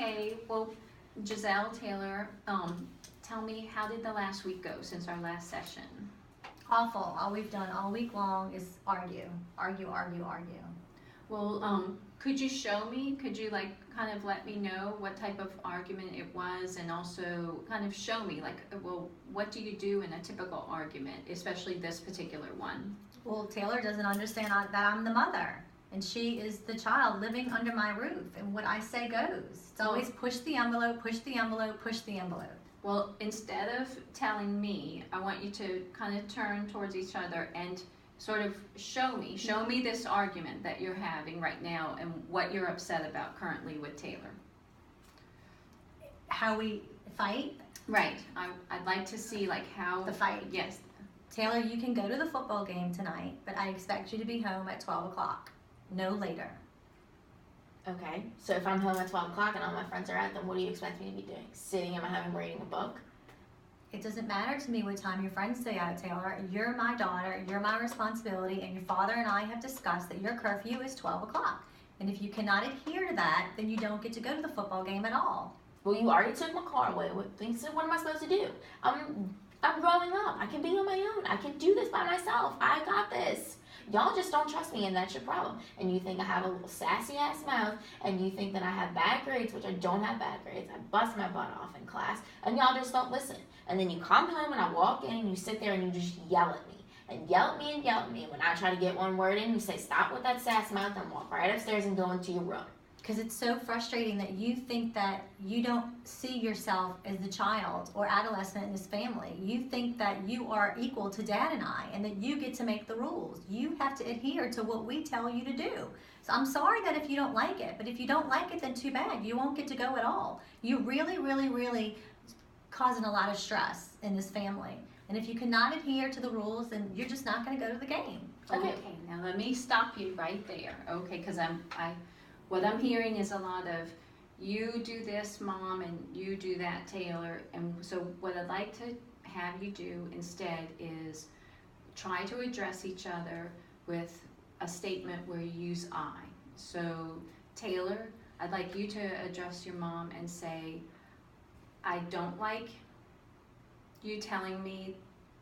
Okay, well, Giselle Taylor, tell me, how did the last week go since our last session? Awful. All we've done all week long is argue. Argue, argue, argue. Well, could you show me? Could you like kind of let me know what type of argument it was, and also kind of show me like, well, what do you do in a typical argument, especially this particular one? Well, Taylor doesn't understand that I'm the mother. And she is the child living under my roof. And what I say goes. It's always push the envelope, push the envelope, push the envelope. Well, instead of telling me, I want you to kind of turn towards each other and sort of show me this argument that you're having right now and what you're upset about currently with Taylor. How we fight? Right. I'd like to see like how the fight. Yes. Taylor, you can go to the football game tonight, but I expect you to be home at 12 o'clock. No later. Okay, so if I'm home at 12 o'clock and all my friends are out, then what do you expect me to be doing? Sitting in my home and reading a book? It doesn't matter to me what time your friends stay out, Taylor. You're my daughter, you're my responsibility, and your father and I have discussed that your curfew is 12 o'clock. And if you cannot adhere to that, then you don't get to go to the football game at all. Well, you already took my car away. What am I supposed to do? I'm growing up. I can be on my own. I can do this by myself. I got this. Y'all just don't trust me, and that's your problem. And you think I have a little sassy-ass mouth, and you think that I have bad grades, which I don't have bad grades. I bust my butt off in class, and y'all just don't listen. And then you come home, and I walk in, and you sit there, and you just yell at me. And yell at me, and yell at me. And when I try to get one word in, you say, stop with that sass mouth, and walk right upstairs and go into your room. Because it's so frustrating that you think that you don't see yourself as the child or adolescent in this family. You think that you are equal to Dad and I, and that you get to make the rules. You have to adhere to what we tell you to do. So I'm sorry that if you don't like it, but if you don't like it, then too bad. You won't get to go at all. You're really, really, really causing a lot of stress in this family. And if you cannot adhere to the rules, then you're just not going to go to the game. Okay, now let me stop you right there. Okay, because what I'm hearing is a lot of, you do this, Mom, and you do that, Taylor. And so what I'd like to have you do instead is try to address each other with a statement where you use I. So, Taylor, I'd like you to address your mom and say, I don't like you telling me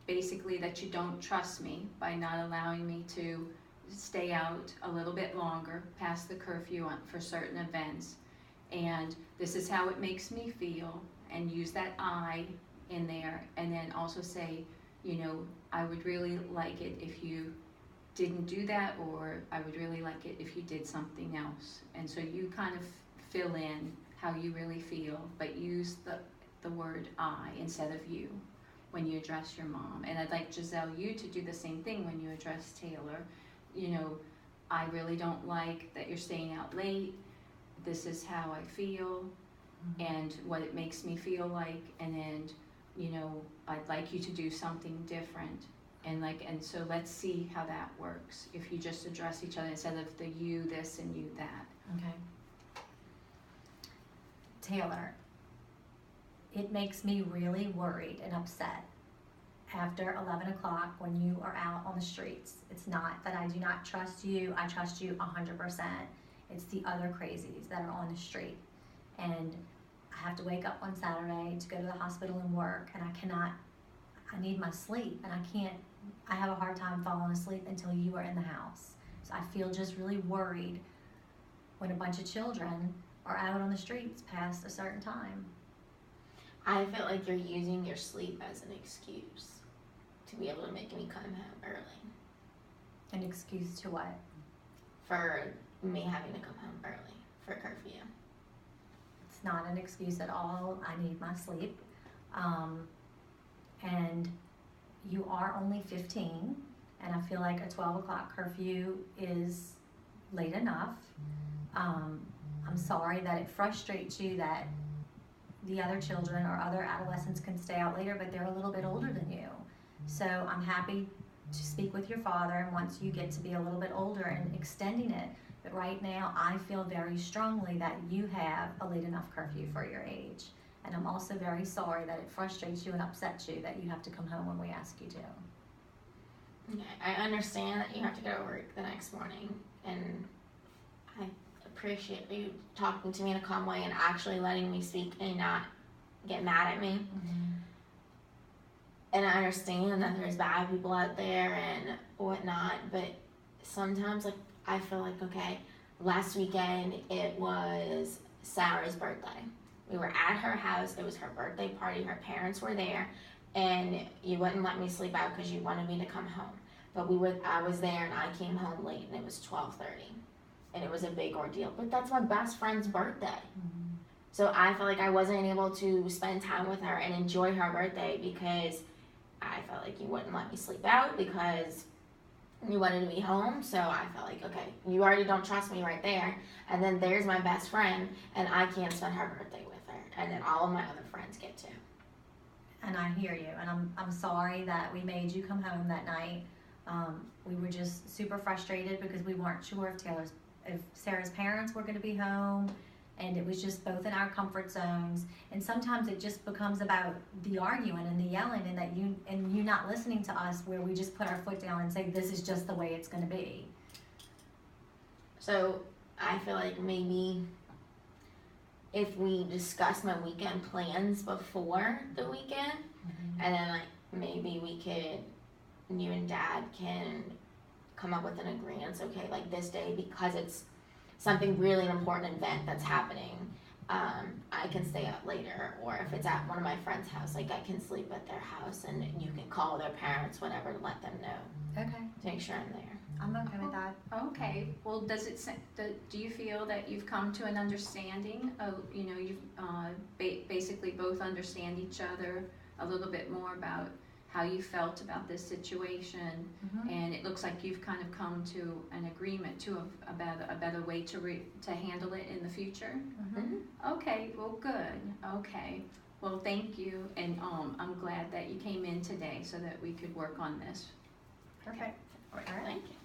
basically that you don't trust me by not allowing me to stay out a little bit longer past the curfew for certain events, and this is how it makes me feel, and use that I in there, and then also say, I would really like it if you didn't do that, or I would really like it if you did something else. And so you kind of fill in how you really feel, but use the word I instead of you when you address your mom. And I'd like Giselle, you to do the same thing when you address Taylor. I really don't like that you're staying out late. This is how I feel and what it makes me feel like. And then, I'd like you to do something different. And so let's see how that works. If you just address each other instead of the you this and you that. Okay. Taylor, it makes me really worried and upset after 11 o'clock when you are out on the streets. It's not that I do not trust you. I trust you 100%. It's the other crazies that are on the street. And I have to wake up on Saturday to go to the hospital and work, and I need my sleep, and I have a hard time falling asleep until you are in the house. So I feel just really worried when a bunch of children are out on the streets past a certain time. I feel like you're using your sleep as an excuse to be able to make me come home early. An excuse to what? For me having to come home early for curfew. It's not an excuse at all. I need my sleep. And you are only 15, and I feel like a 12 o'clock curfew is late enough. I'm sorry that it frustrates you that the other children or other adolescents can stay out later, but they're a little bit older than you. So I'm happy to speak with your father, and once you get to be a little bit older and extending it. But right now, I feel very strongly that you have a late enough curfew for your age. And I'm also very sorry that it frustrates you and upsets you that you have to come home when we ask you to. Okay, I understand that you have to go to work the next morning, and I appreciate you talking to me in a calm way and actually letting me speak and not get mad at me. And I understand that there's bad people out there and whatnot, but sometimes, like, I feel like, okay, last weekend it was Sarah's birthday. We were at her house. It was her birthday party. Her parents were there, and you wouldn't let me sleep out because you wanted me to come home. But I was there, and I came home late, and it was 12:30, and it was a big ordeal. But that's my best friend's birthday. So I felt like I wasn't able to spend time with her and enjoy her birthday because I felt like you wouldn't let me sleep out because you wanted to be home. So I felt like, okay, you already don't trust me right there. And then there's my best friend, and I can't spend her birthday with her. And then all of my other friends get to. And I hear you, and I'm sorry that we made you come home that night. We were just super frustrated because we weren't sure if Sarah's parents were going to be home, and it was just both in our comfort zones. And sometimes it just becomes about the arguing and the yelling, and you not listening to us, where we just put our foot down and say this is just the way it's going to be. So I feel like maybe if we discuss my weekend plans before the weekend, and then like maybe you and Dad can come up with an agreement. Okay, like this day, because it's something really important event that's happening, I can stay up later, or if it's at one of my friends' house, like I can sleep at their house, and you can call their parents, whatever, to let them know. Okay, To make sure I'm there. I'm okay with that. Okay, well, do you feel that you've come to an understanding of, you've basically both understand each other a little bit more about how you felt about this situation, and it looks like you've kind of come to an agreement about a better way to handle it in the future? Okay, well, good. Okay, well, thank you, and I'm glad that you came in today so that we could work on this. Perfect. All right, thank you.